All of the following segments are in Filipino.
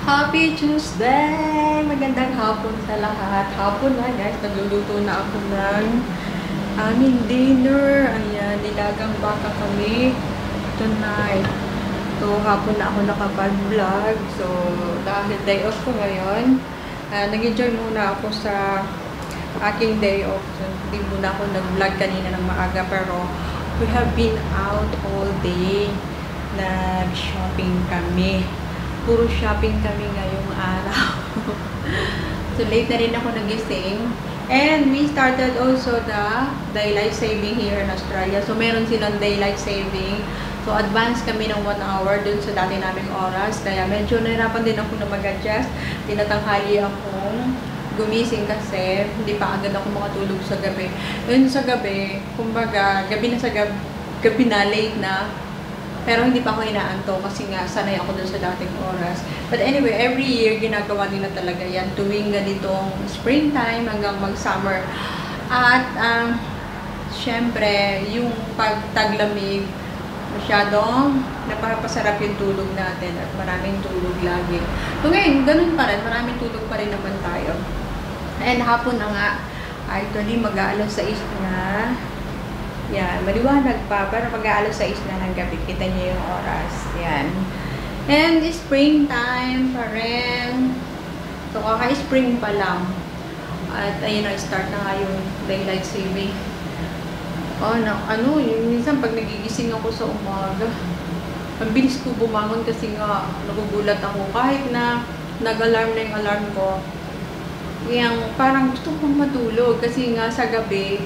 Happy Tuesday! Magandang hapon sa lahat. Hapon na guys, nagluluto na ako ng aming dinner. Ayan, nilagang baka kami tonight. So, hapon na ako nakapag-vlog. So, dahil day off ko ngayon, nag-enjoy muna ako sa aking day off. So, hindi muna ako nag-vlog kanina ng maaga. Pero, we have been out all day. Nag-shopping kami. Puro shopping kami ngayong araw. So, late na rin ako nagising. And we started also the daylight saving here in Australia. So, meron silang daylight saving. So, advance kami ng 1 hour dun sa dati naming oras. Kaya medyo nahirapan din ako na mag-adjust. Tinatanghali akong gumising kasi hindi pa agad ako makatulog sa gabi. Yun sa gabi, kumbaga, gabi na late na. Pero hindi pa ako inaanto kasi nga sanay ako dun sa dating oras. But anyway, every year ginagawa nila talaga yan tuwing ganitong springtime hanggang mag-summer. At syempre, yung pagtaglamig, masyadong napapasarap yung tulog natin at maraming tulog lagi. So ngayon, ganun pa rin, maraming tulog pa rin naman tayo. And hapon na nga, actually mag-aalas 6 na. Yan, maliwanag pa, pero mag-aalas 6 na ng gabi, kita niyo yung oras. Yan. And springtime pa rin. So, kaka-spring pa lang. At ayun na, start na nga yung daylight saving. Oh, yung minsan pag nagigising ako sa umaga, ang bilis ko bumangon kasi nga nagugulat ako. Kahit na nag-alarm na yung alarm ko, yung parang gusto kong matulog kasi nga sa gabi,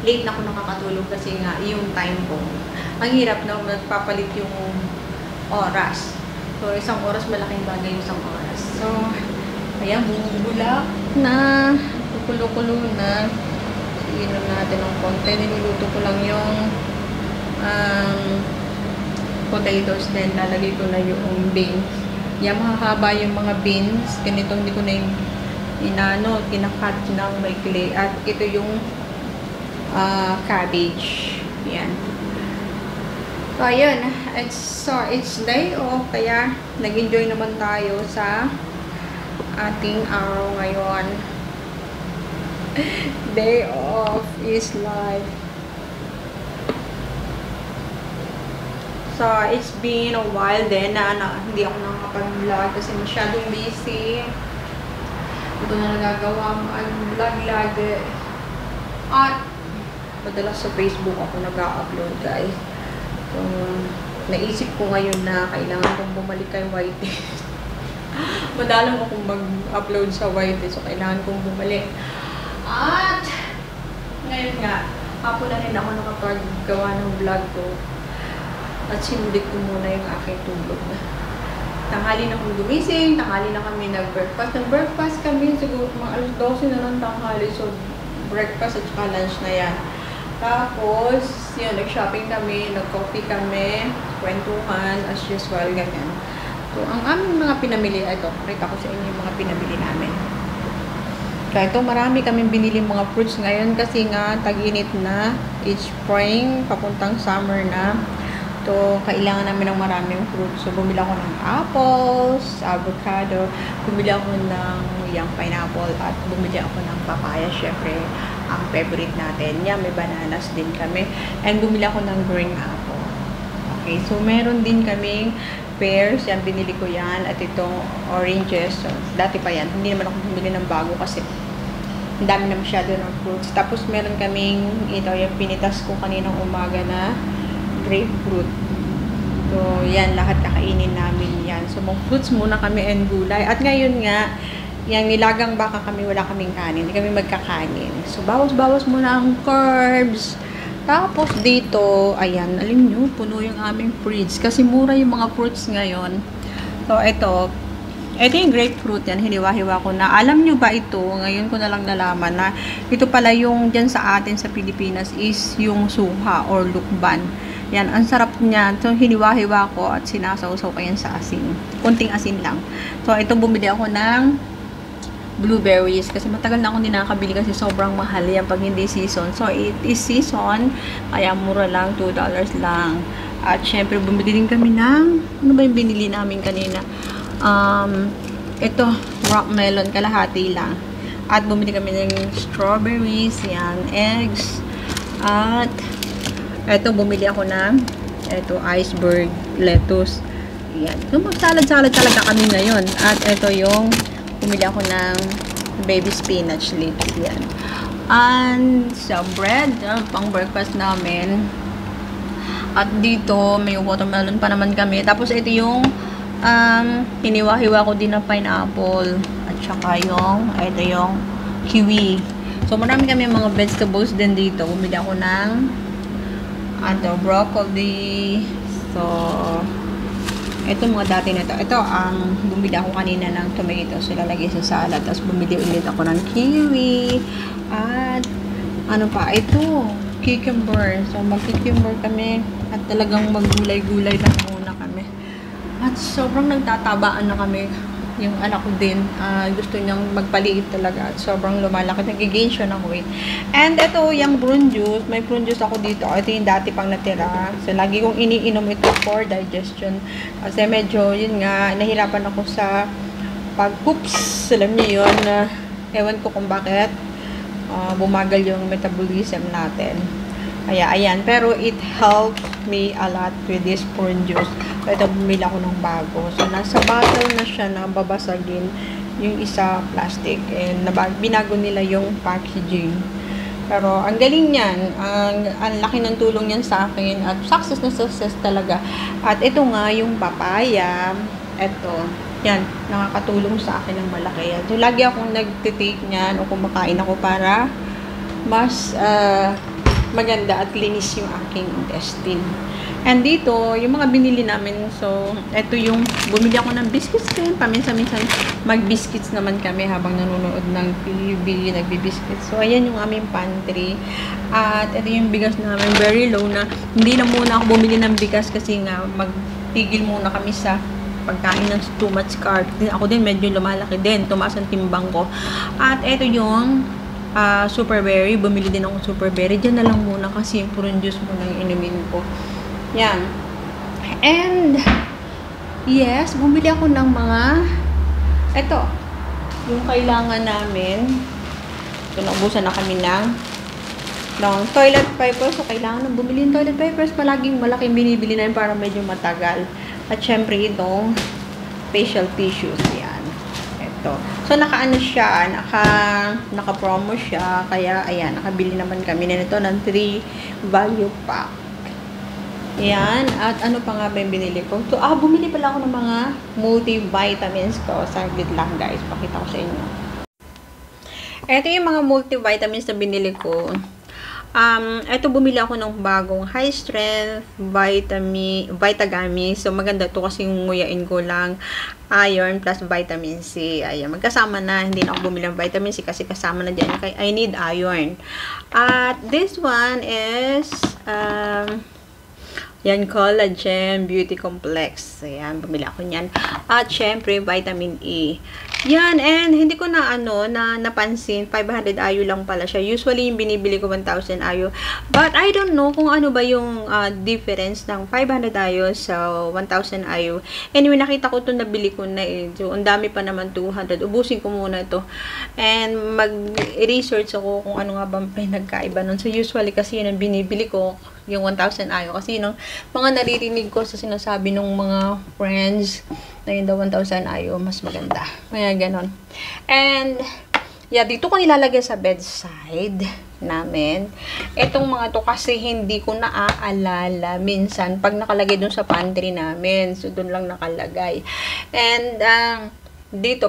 late na ako nakakatulog kasi nga yung time ko. Ang hirap na magpapalit yung oras. So, isang oras malaking bagay yung isang oras. So, ayan, bumubulak na. Kukulo-kulo na. Iinom natin ng konti. Niluluto ko lang yung potatoes. Then, lalagay ko na yung beans. Yan, mahahaba yung mga beans. Ganito, hindi ko na yung kinakat ng maikli. At ito yung cabbage. Yan. So, ayun. It's day off. Kaya, nag-enjoy naman tayo sa ating araw ngayon. Day off is life. So, it's been a while din na hindi ako nakapag-vlog kasi masyadong busy. Ito na nagagawa mag-vlog lagi. At madalas sa Facebook ako nag-upload, guys. So, naisip ko ngayon na kailangan kong bumalik kay YT. Madalang akong mag-upload sa YT, so kailangan kong bumalik. At, ngayon nga, hapon na rin ako nakapagawa ng vlog ko. At sinulit ko muna yung aking tulog. Tanghali na akong gumising, tanghali na kami nag-breakfast. Nag-breakfast kami, siguro mga alas 12 na lang tanghali. So, breakfast at saka lunch na yan. Tapos, yun, nag-shopping kami, nag-coffee kami, kwentuhan, as usual, ganyan. So, ang aming mga pinamili, ito, pakita ko sa inyo yung mga pinamili namin. Kaya ito, marami kaming binili mga fruits ngayon kasi nga, tag-init na, it's spring, papuntang summer na. So, kailangan namin ng maraming fruits. So, bumili ako ng apples, avocado, bumili ako ng young pineapple, at bumili ako ng papaya, syempre, ang favorite natin. Yan, may bananas din kami. And bumili ako ng green apple. Okay, so meron din kaming pears. Yan, binili ko yan. At itong oranges. So, dati pa yan. Hindi naman ako bumili ng bago kasi ang dami na masyado ng fruits. Tapos meron kaming, ito, yung pinitas ko kaninang umaga na grapefruit. So, yan, lahat kakainin namin yan. So, mga fruits muna kami and gulay. At ngayon nga, yung nilagang baka kami, wala kaming kanin. Hindi kami magkakanin. So, bawas-bawas muna ang carbs. Tapos, dito, ayan, alam nyo, puno yung aming fridge. Kasi mura yung mga fruits ngayon. So, ito yung grapefruit yan. Hiniwa-hiwa ko na. Alam nyo ba ito, ngayon ko na lang nalaman na ito pala yung dyan sa atin sa Pilipinas is yung suha or lukban. Yan, ang sarap niya. So, hiniwa-hiwa ko at sinasawsaw ko yan sa asin. Kunting asin lang. So, ito bumili ako ng blueberries kasi matagal na akong hindi nakakabili kasi sobrang mahal yan pag hindi season. So, it is season. Kaya mura lang. $2 lang. At syempre, bumili din kami ng ano ba yung binili namin kanina? ito, rock melon, kalahati lang. At bumili kami ng strawberries, yan, eggs. At ito, bumili ako ng iceberg lettuce. Yan. So, mag-salad-salad talaga kami ngayon. At ito yung bumili ako ng baby spinach leaves. Yan. And sa bread, pang breakfast namin. At dito, may watermelon pa naman kami. Tapos ito yung hiniwa-hiwa ko din ng pineapple. At saka ito yung kiwi. So, marami kami mga vegetables din dito. Bumili ako ng broccoli. So, ito mga dati na ito. Ito, bumili ako kanina ng tomatoes. So, lalagay sa salad. Tapos, bumili ulit ako ng kiwi. At, ano pa? Ito, cucumber. So, mag-cucumber kami. At talagang maggulay-gulay lang muna kami. At sobrang nagtatabaan na kami. Yung anak ko din, gusto niyang magpaliit talaga. At sobrang lumalaki. Nag-gain siya ng weight. And ito, yung prune juice. May prune juice ako dito. Ito yung dati pang natira. So, lagi kong iniinom ito for digestion. Kasi medyo, yun nga, nahirapan ako sa pag-poops. Alam niyo yun. Ewan ko kung bakit bumagal yung metabolism natin. Kaya, ayan. Pero it helped me a lot with this prune juice. Ito, bumili ako ng bago. So, nasa bottle na siya na babasagin yung isa plastic. And binago nila yung packaging. Pero, ang galing yan. Ang laki ng tulong yan sa akin. At success na success talaga. At ito nga, yung papaya. Ito. Yan. Nakakatulong sa akin ng malaki yan. So, lagi akong nagtitake niyan o kumakain ako para mas maganda at linis yung aking intestine. And dito, yung mga binili namin, so, ito yung, bumili ako ng biscuits din. Paminsan-minsan, mag-biscuits naman kami habang nanonood ng TV, nagbi-biscuits. So, ayan yung aming pantry. At ito yung bigas namin, very low na. Hindi na muna ako bumili ng bigas kasi nga, magtigil muna kami sa pagkain ng too much carb. Ako din, medyo lumalaki din. Tumaas ang timbang ko. At ito yung super berry. Bumili din ako super berry. Diyan na lang muna kasi yung prune juice muna yung inumin ko. Yan. And, yes, bumili ako ng mga, ito, yung kailangan namin. So, naubusan na kami ng toilet papers. So, kailangan nang bumili ng toilet papers. Palaging malaking binibili na yun para medyo matagal. At syempre, itong facial tissues. Yan. Ito. So, naka-ano siya, naka-promo siya. Kaya, ayan, nakabili naman kami na nito ng 3 value pack. Yan. At ano pa nga ba yung binili ko? So, bumili pala ako ng mga multivitamins ko. Saglit lang, guys. Pakita ko sa inyo. Ito yung mga multivitamins na binili ko. Ito bumili ako ng bagong high strength Vitagami. So, maganda to kasi nguyain ko lang iron plus vitamin C. Ayan, magkasama na. Hindi na ako bumili ng vitamin C kasi kasama na dyan. Okay, I need iron. At this one is yan, Collagen Beauty Complex. Ayan, bumili ako niyan. At, syempre, vitamin E. Yan, and hindi ko na, napansin, 500 IU lang pala siya. Usually, yung binibili ko 1,000 IU. But, I don't know kung ano ba yung difference ng 500 IU sa 1,000 IU. Anyway, nakita ko ito, nabili ko na eh. So, ang dami pa naman, 200. Ubusin ko muna ito. And, mag-research ako kung ano nga ba may nagkaiba nun. So, usually, kasi yun ang binibili ko, yung 1,000 IU. Kasi yun, mga naririnig ko sa sinasabi ng mga friends na yun daw 1,000 IU, mas maganda. Kaya ganon. And, yeah, dito ko nilalagay sa bedside namin. Etong mga to kasi hindi ko naaalala minsan pag nakalagay dun sa pantry namin. So, dun lang nakalagay. And,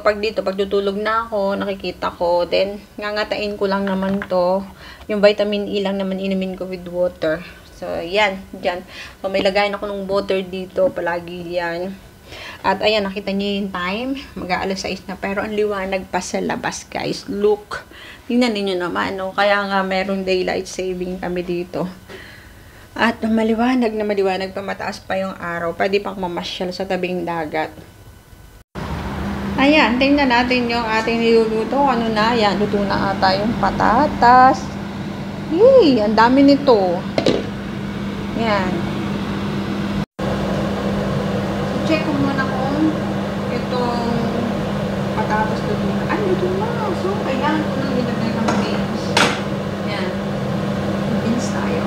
pag tutulog na ako, nakikita ko, then, ngangatain ko lang naman to. Yung vitamin E lang naman inumin ko with water. So, yan, dyan. So, may lagayin ako ng water dito, palagi yan. At, ayan, nakita niyo yung time. Mag-aalas 6 na, pero ang liwanag pa sa labas, guys. Look. Tingnan niyo naman, no? Kaya nga, merong daylight saving kami dito. At, maliwanag na maliwanag pa, mataas pa yung araw. Pwede pang mamasyal sa tabing dagat. Ayan, tingnan natin yung ating niluluto. Ano na, yan, luto na ata yung patatas. Yay, ang dami nito. Yan. Check ko muna kung itong patatas luto na. Ay, luto na. So, kailangan ko nang ilagay ng beans. Yan. Beans tayo.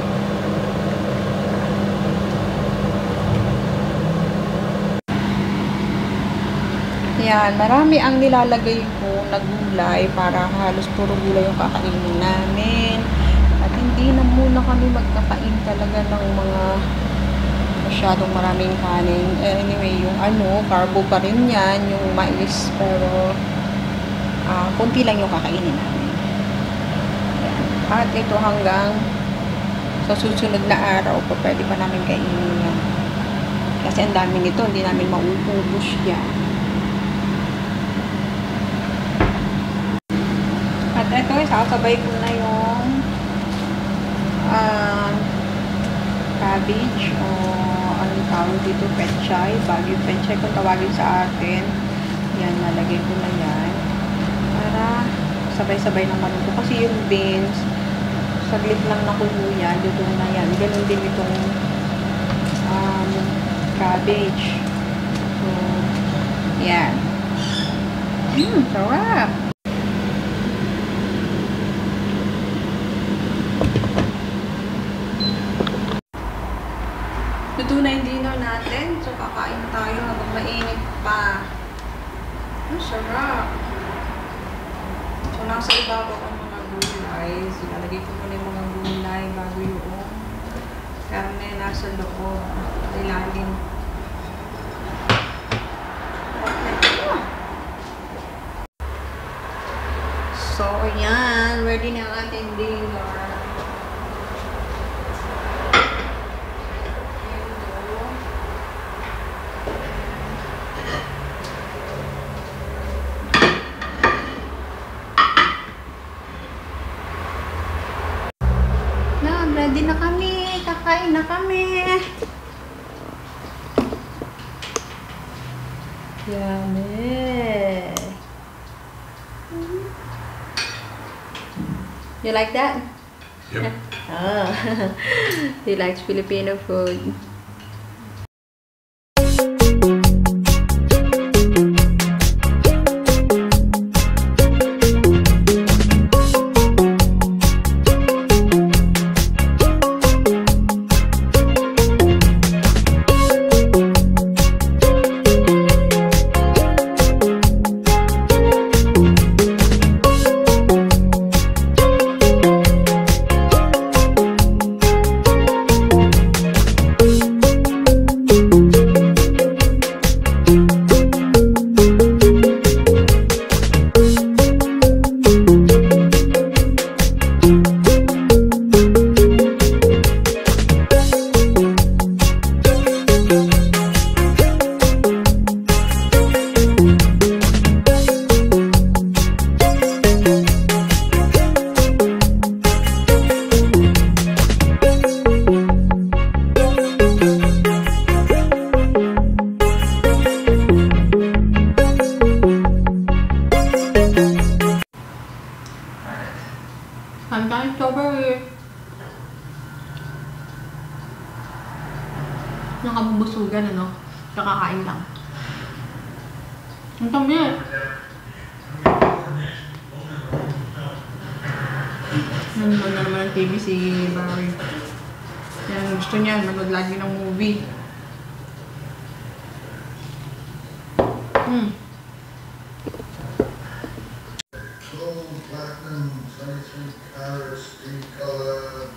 Yan, marami ang nilalagay ko na gulay para halos puro gulay yung kakainin namin. At hindi na muna kami magkakain talaga ng mga masyadong maraming kanin. Anyway, yung carbo pa rin yan, yung mais, pero konti lang yung kakainin namin. Yan. At ito hanggang sa susunod na araw pa pwede pa namin kainin yan. Kasi ang dami nito, hindi namin mauubos yan. At ito, sasabay ko na yung cabbage o anong tawag dito, pechay, bagyo pechay kung tawagin sa atin. Yan, nalagay ko na yan para sabay-sabay ng maluto. Kasi yung beans, saglit lang nakulo yan, dito na yan. Ganun din itong cabbage. So, yan. Sarap! Luto na yung dinner natin. So, kakain tayo habang mainit pa. Ang sarap. So, nasa ibabaw ang mga gulay. So, lalagay ko muna yung mga gulay bago yung karne nasa loob. Ilalim. So, yan. Ready na ang ating dinner. Ready na kami. Kakain na kami. Yummy. You like that? Yep. Oh. He likes Filipino food. Hanggang strawberry. Nakabubusugan, ano? Kakakain lang. Ang dami. Nanonood na naman ng TV si Barry. Yan, gusto niya. Manood lagi ng movie. Platinum, 23 carats, deep color,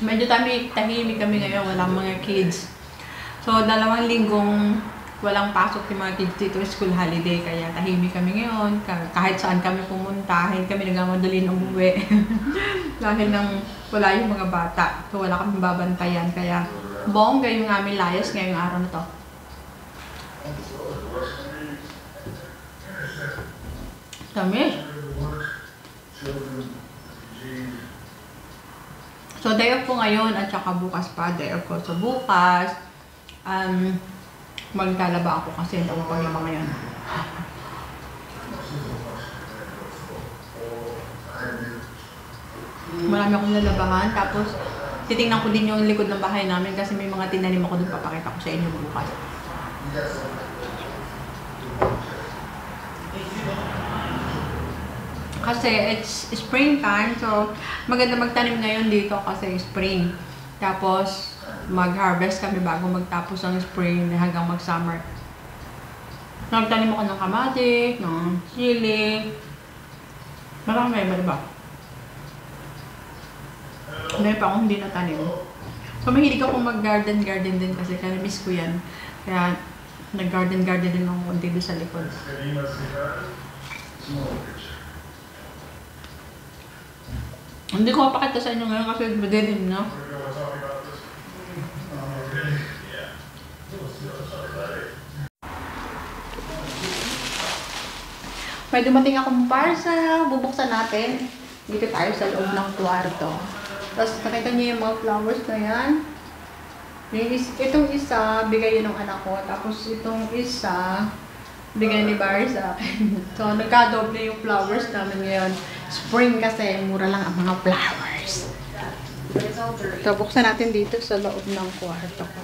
Medyo tahimik kami ngayon, walang mga kids. So, 2 linggong walang pasok yung mga kids dito, school holiday, kaya tahimik kami ngayon. Kahit saan kami pumunta, hindi kami nagmamadali ng umuwi. Dahil nang wala yung mga bata. So, wala kami babantayan, kaya bongga yung aming layas ngayong araw na to. Dami. So, day off ko ngayon at saka bukas pa. Day off ko. So, bukas, maglalaba ako kasi hindi ako paglaba ngayon. Marami akong lalabahan. Tapos, titingnan ko din yung likod ng bahay namin kasi may mga tinanim ako dun. Papakita ko sa inyo bukas. Kasi it's springtime, so maganda magtanim ngayon dito kasi spring. Tapos, mag-harvest kami bago magtapos ang spring hanggang mag-summer. Nagtanim ako ng kamatis, ng chili. Marami ba, diba? Meron pa akong hindi natanim. So, mahilig ako mag-garden din kasi miss ko yan. Kaya, nag-garden din ako konti doon sa likod. Hindi ko mapakita sa inyo ngayon kasi madilim, no? May dumating akong parcel. Bubuksan natin. Dito tayo sa loob ng kwarto. Tapos nakita niyo yung mga flowers na yan. Itong isa, bigay yun ng anak ko. Tapos itong isa, bigay ni Barry sa akin. So, nagkadoble yung flowers namin ngayon. Spring kasi, mura lang ang mga flowers. So, buksan natin dito sa loob ng kwarto ko.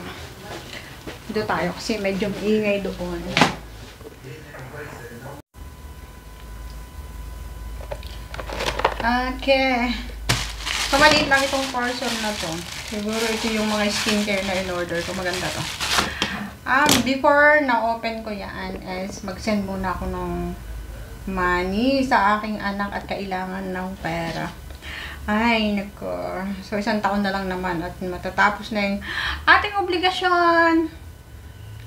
Dito tayo kasi medyo maingay doon. Okay. So, maliit lang itong parcel na to. Siguro ito yung mga skincare na in-order ko. Maganda to. Before na-open ko yan is mag-send muna ako ng money sa aking anak at kailangan ng pera. Ay, nako. So, 1 taon na lang naman at matatapos na yung ating obligasyon.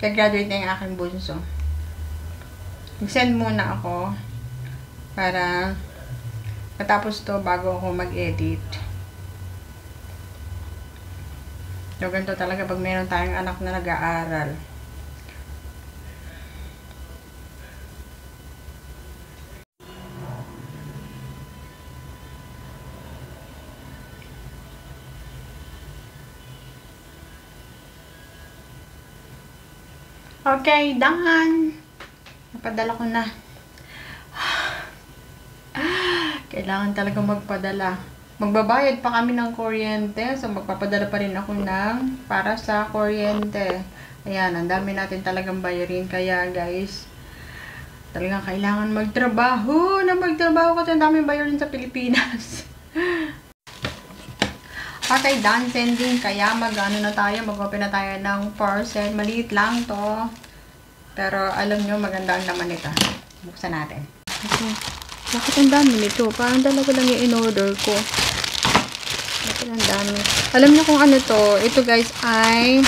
Kaya-graduate na yung aking bunso. Mag-send muna ako para matapos to bago ako mag-edit. So, ganito talaga pag meron tayong anak na nag-aaral. Okay, done. Napadala ko na. Kailangan talaga magpadala. Magbabayad pa kami ng kuryente. So, magpapadala pa rin ako ng para sa kuryente. Ayan, ang dami natin talagang bayarin. Kaya, guys, talagang kailangan magtrabaho. Kasi ang dami bayarin sa Pilipinas. Okay, done sending. Kaya, mag-ano na tayo. Mag-open na tayo ng parcel. Maliit lang to. Pero, alam nyo, maganda ang laman nito. Buksan natin. Okay. Bakit ang dami nito? Parang dalawa lang yung in-order ko. Bakit ang dami? Alam niyo kung ano to? Ito guys ay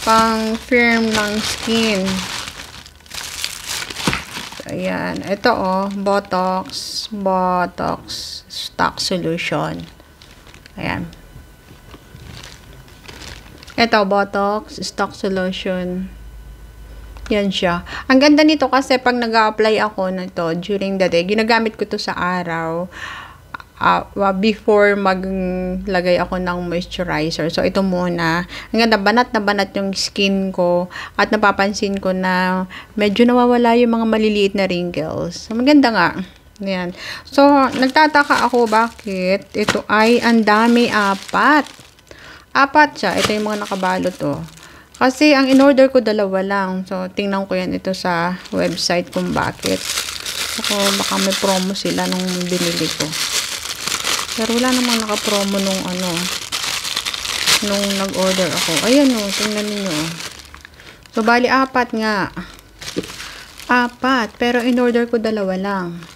pang firm ng skin. Ayan. Ito oh. Botox stock solution. Ayan. Ito, Botox stock solution. Yan siya. Ang ganda nito kasi pag nag-a-apply ako nito during the day, ginagamit ko to sa araw before maglagay ako ng moisturizer. So, ito muna. Ang ganda, banat na banat yung skin ko at napapansin ko na medyo nawawala yung mga maliliit na wrinkles. So, maganda nga. Yan. So, nagtataka ako bakit ito ay ang dami, 4 siya. Ito yung mga nakabalot to. Kasi, ang in-order ko 2 lang. So, tingnan ko yan ito sa website kung bakit. So, baka may promo sila nung binili ko. Pero wala namang naka-promo nung nung nag-order ako. Ayan o, tingnan ninyo. So, bali 4 nga. 4. Pero, in-order ko 2 lang.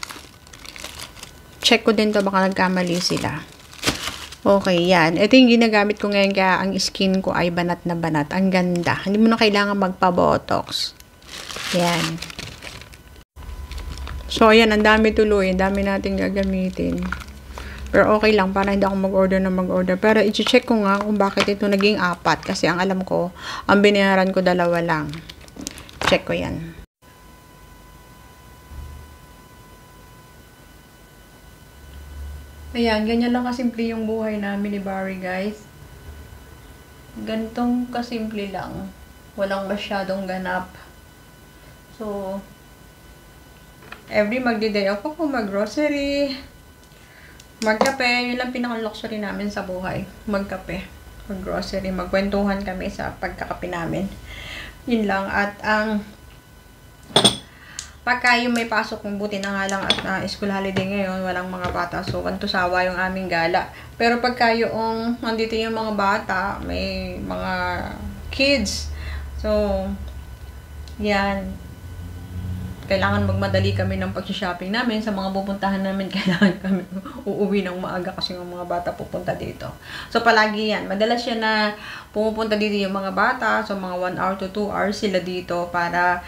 Check ko din to, baka nagkamali sila. Okay, yan. Ito yung ginagamit ko ngayon kaya ang skin ko ay banat na banat. Ang ganda. Hindi mo na kailangan magpa-botox. Yan. So, ayan. Ang dami tuloy. Ang dami natin gagamitin. Pero okay lang. Para hindi ako mag-order na mag-order. Pero, i-check ko nga kung bakit ito naging 4. Kasi ang alam ko, ang binayaran ko 2 lang. Check ko yan. Ayan, ganyan lang kasimple yung buhay namin ni Barry, guys. Gantong kasimple lang. Walang masyadong ganap. So, every magdi-day ako kung mag-grocery, magkape. Yun lang pinaka-luxury namin sa buhay. Magkape, mag-grocery, magkwentuhan kami sa pagkakape namin. Yun lang. At ang pagka yung may pasok, kung buti na nga lang at school holiday ngayon, walang mga bata. So, antusawa yung aming gala. Pero pagka yung nandito yung mga bata, may mga kids. So, yan. Kailangan magmadali kami ng pag-shopping namin. Sa mga pupuntahan namin, kailangan kami uuwi ng maaga kasi yung mga bata pupunta dito. So, palagi yan. Madalas yan na pumupunta dito yung mga bata. So, mga 1 hour to 2 hours sila dito para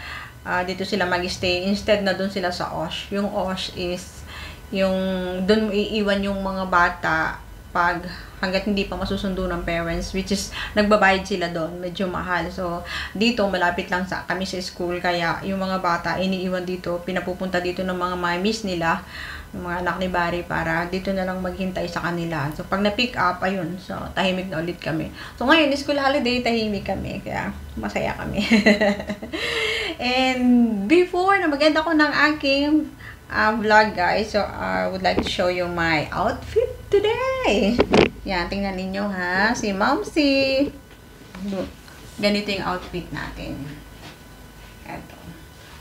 dito sila mag-stay. Instead na doon sila sa OSH. Yung OSH is yung doon mo iiwan yung mga bata pag hanggat hindi pa masusundo ng parents, which is nagbabayad sila doon, medyo mahal. So dito malapit lang sa kami sa school, kaya yung mga bata iniiwan dito, pinapupunta dito ng mga miss nila, ng mga anak ni Barry, para dito na lang maghintay sa kanila. So pag na-pick up, ayun, so tahimik na ulit kami. So ngayon school holiday, tahimik kami, kaya masaya kami. And before na mag-end ako ng aking vlog, guys, so I would like to show you my outfit today. Yan, tingnan ninyo ha, si Momsy. Ganito yung outfit natin. Eto.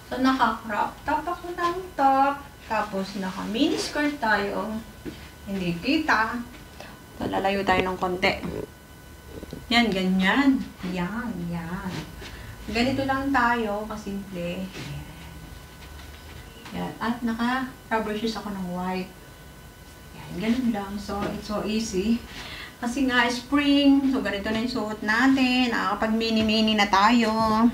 So, naka-crop top ako ng top. Tapos, naka-mini skirt tayo. Hindi kita. So, lalayo tayo ng konti. Yan, ganyan. Yan, yan. Ganito lang tayo, kasimple. Yan. At naka-rubber shoes ako ng white. Yan. Ganun lang. So, it's so easy. Kasi nga, spring. So, ganito na yung suot natin. Nakakapag mini-mini na tayo.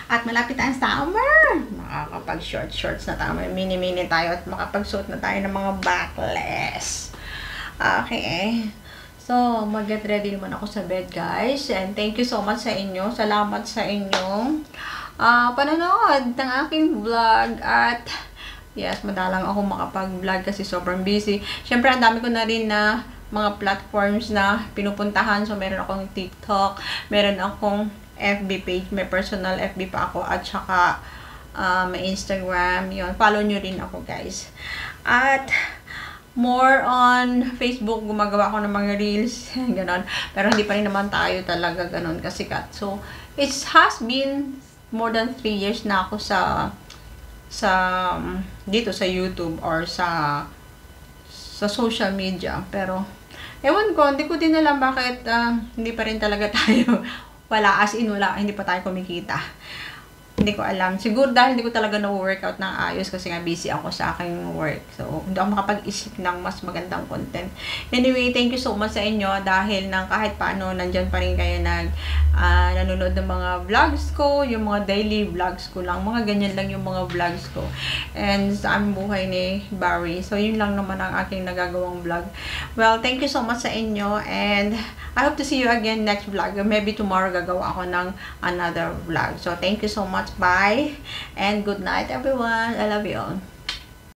At malapit tayo summer. Makakapag shorts na tayo. Mini-mini tayo. At makapagsuot na tayo ng mga backless. Okay. So, mag-get ready naman ako sa bed, guys. And thank you so much sa inyo. Salamat sa inyong panonood ng aking vlog. At yes, madalang ako makapag-vlog kasi sobrang busy. Siyempre, ang dami ko na rin na mga platforms na pinupuntahan. So, meron akong TikTok, meron akong FB page, may personal FB pa ako, at saka may Instagram. Yun, follow nyo rin ako, guys. At more on Facebook, gumagawa ako ng mga reels, ganon. Pero hindi pa rin naman tayo talaga ganon kasikat. So, it has been more than 3 years na ako sa dito sa YouTube or sa social media. Pero ewan ko, hindi ko din alam bakit hindi pa rin talaga tayo wala, as in wala, hindi pa tayo kumikita. Hindi ko alam. Siguro dahil hindi ko talaga na-workout ng ayos kasi nga busy ako sa aking work. So, hindi ako makapag-isip ng mas magandang content. Anyway, thank you so much sa inyo dahil nang kahit paano nandyan pa rin kayo nanonood ng mga vlogs ko, yung mga daily vlogs ko lang. Mga ganyan lang yung mga vlogs ko. And sa aming buhay ni Barry. So, yun lang naman ang aking nagagawang vlog. Well, thank you so much sa inyo and I hope to see you again next vlog. Maybe tomorrow gagawa ako ng another vlog. So, thank you so much. Bye. And good night, everyone. I love you all.